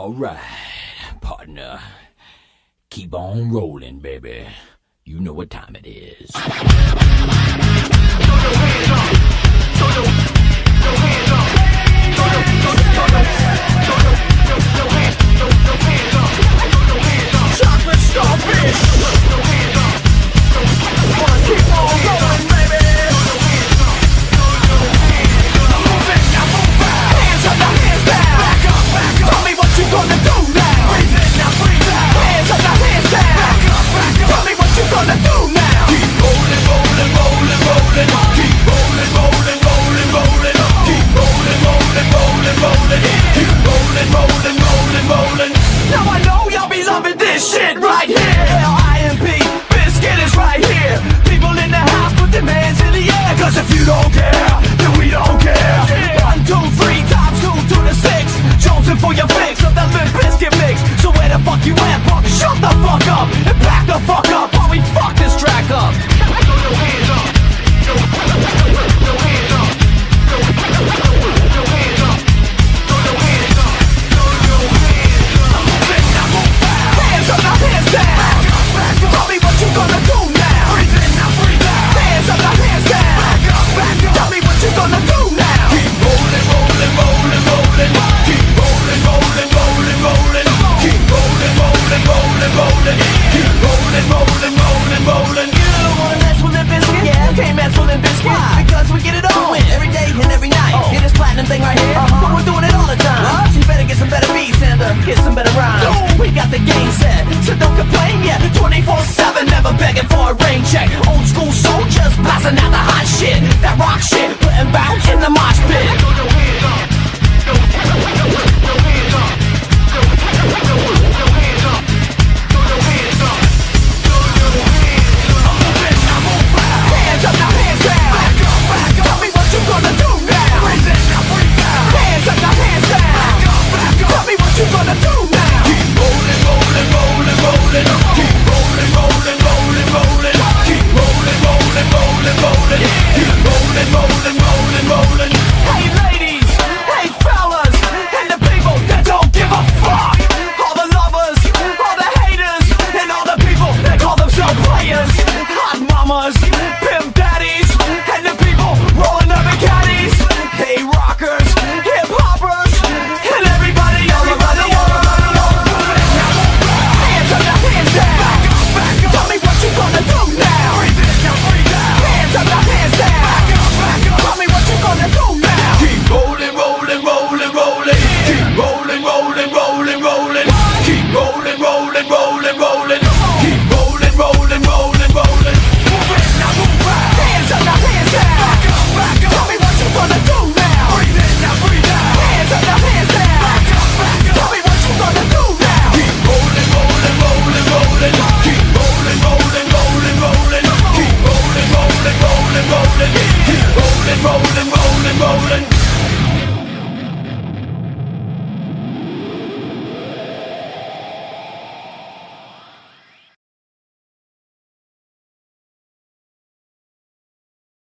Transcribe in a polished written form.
Alright, partner. Keep on rolling, baby. You know what time it is. Chocolate starfish. Keep on rolling, baby. Moving, now move back. Hands up, now hands down. Back up, back up. Tell me what you gonna do now. Breathe in, now breathe out. Hands up, now hands down. Back up, back up. Tell me what you gonna do now. Keep rolling, rolling, rolling, rolling. Keep rolling, rolling, rolling, rolling. Keep rolling, rolling, rolling, rolling. Keep rolling, rolling, rolling, rolling. Now I know y'all be loving this shit right here. IMP, Biscuit is right here. People in the house, put them hands in the air. Cause if you don't care, then we don't care. 1, 2, 3, times 2 to the 6. Jonesing for your fix of that Limp Bizkit mix. So where the fuck you at, punk? Shut the fuck up and back the fuck up while we fuck this track up.